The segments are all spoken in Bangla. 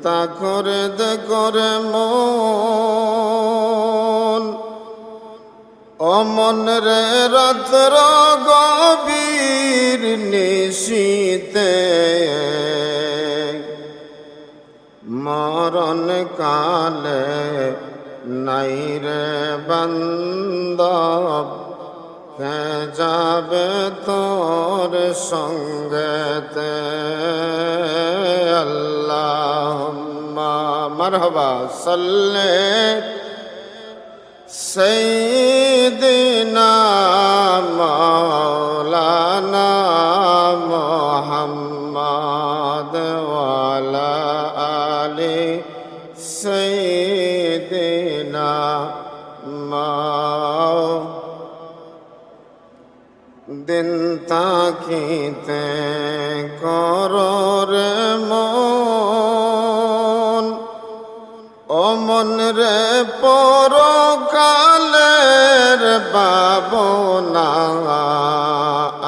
চিন্তা করে করে মন অমন রে রাত্র গভীর নিশীতে মরণ কালে নাই রে বান্দব কে যাবে তোর সঙ্গেতে আল্লাহুম্মা মারহাবা সাল্লি সাইয়্যিদিনা মাওলানা মুহাম্মদ ওয়া আলা আলি সাইয়্যিদিনা দিন তাকিতে কররে মন অমন রে পরকালের পাবনা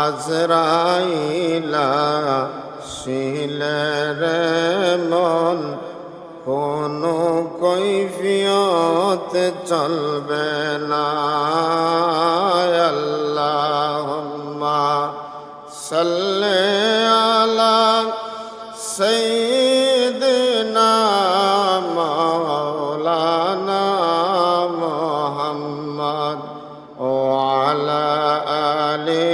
আজরাইলা শিলে রে মন কোনো কৈফিয়ত চলবে না আল্লাহুম্মা সাল্লি আলা সাইয়্যিদিনা মাওলানা মুহাম্মদ ওয়া আলা আলি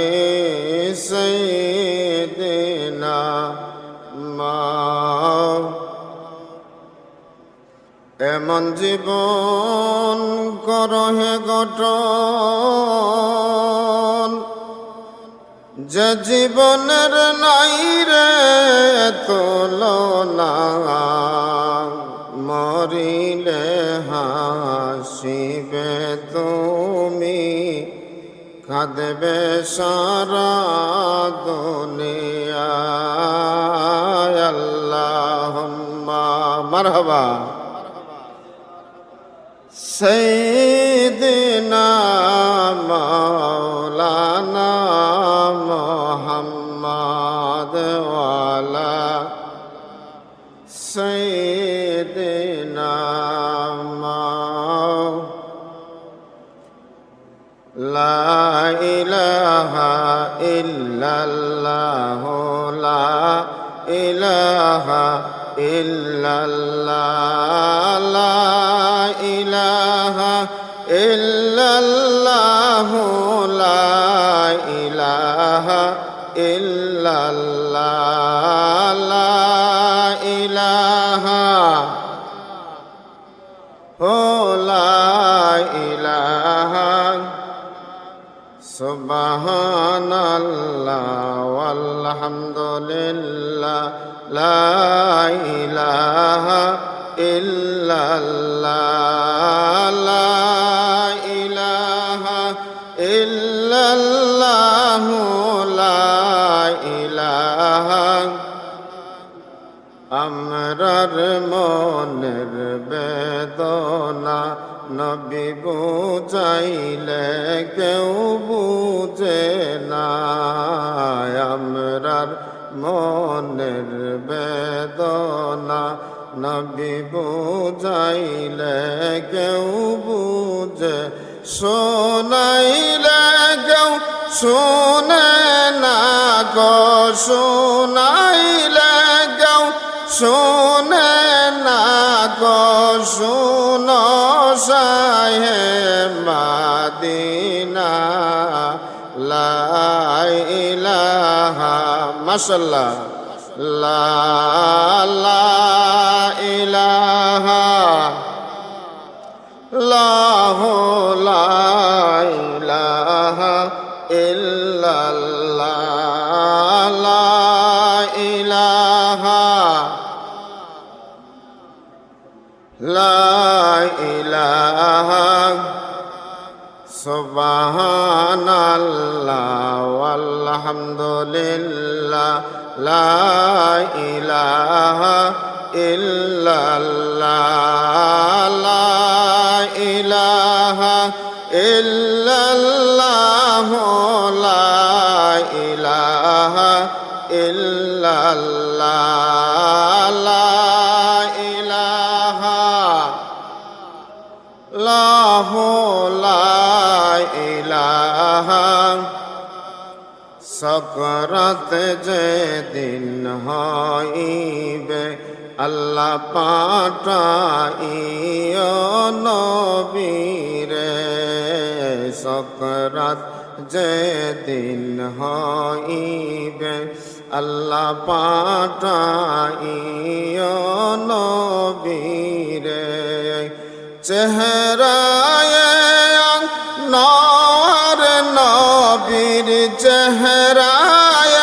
সাইয়্যিদিনা এমন জীবন করহে গঠন যে জীবনের নাই রে তুলনা মরিলে হাসিবে তুমি কাঁদবে সারা দুনিয়া আল্লাহুম্মা মারহাবা সাইয়্যিদিনা মাওলানা মুহাম্মদ ওয়া আলা সাইয়্যিদিনা লা ইলাহা ইল্লাল্লাহ লা ইলাহা ইল্লাল্লাহ লা ইলাহা ইল্লাল্লাহ লা ইলাহা ইল্লাল্লাহ লা ইলাহা লা ইলাহা সুবহানাল্লাহ ওয়ালহামদুলিল্লাহ লা ইলাহা ইল্লাল্লাহ লা ইলাহা ইল্লাল্লাহ লা ইলাহা আমরার মনের বেদনা নবী বুঝাইলে কেউ বুঝে না আমরার মনের বেদনা নবী বুঝাইলে কেউ বুঝে শোনাইলে কেউ শোনে না গো শোনাইলে কেউ শোনে না গো শোনো শাহে মাদিনা লা ইলাহা মাশাআল্লাহ লা ইলাহা লাহু লা ইলাহা ইল্লাল্লাহ লা ইলাহা লা ইলাহা সুবহানাল্লাহ ওয়ালহামদুলিল্লাহ লা ইলাহা ইল্লাল্লাহ লা ইলাহা ইল্লাল্লাহ লা ইলাহা ইল্লাল্লাহ লা লা ইলাহা সকরাত যেদিন হইবে আল্লাহ পাঠাইও নবীরে সকরাত যেদিন হইবে আল্লাহ পাঠাইও নবীরে চেহারায় নর নবীর চেহারায়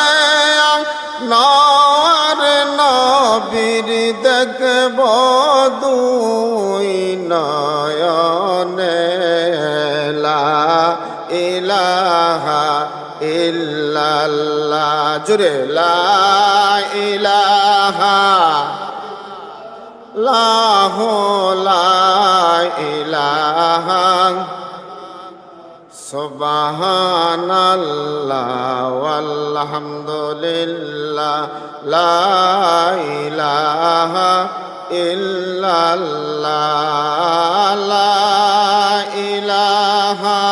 নর নবীর দেখব দুই নয়নে লা ইলাহা ইল্লাল্লাহ জুড়ে লা ইলাহা লাহু লা ইলাহা সুবহানাল্লাহ ওয়ালহামদুলিল্লাহ লা ইলাহা ইল্লাল্লাহ লা ইলাহা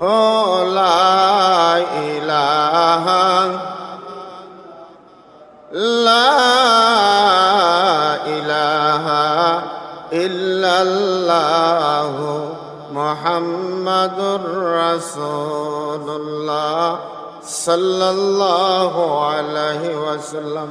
ও লা ইলাহা লা ইলাহা ইল্লাল্লাহ মুহাম্মাদুর রাসূলুল্লাহ সাল্লাল্লাহু আলাইহি ওয়াসাল্লাম।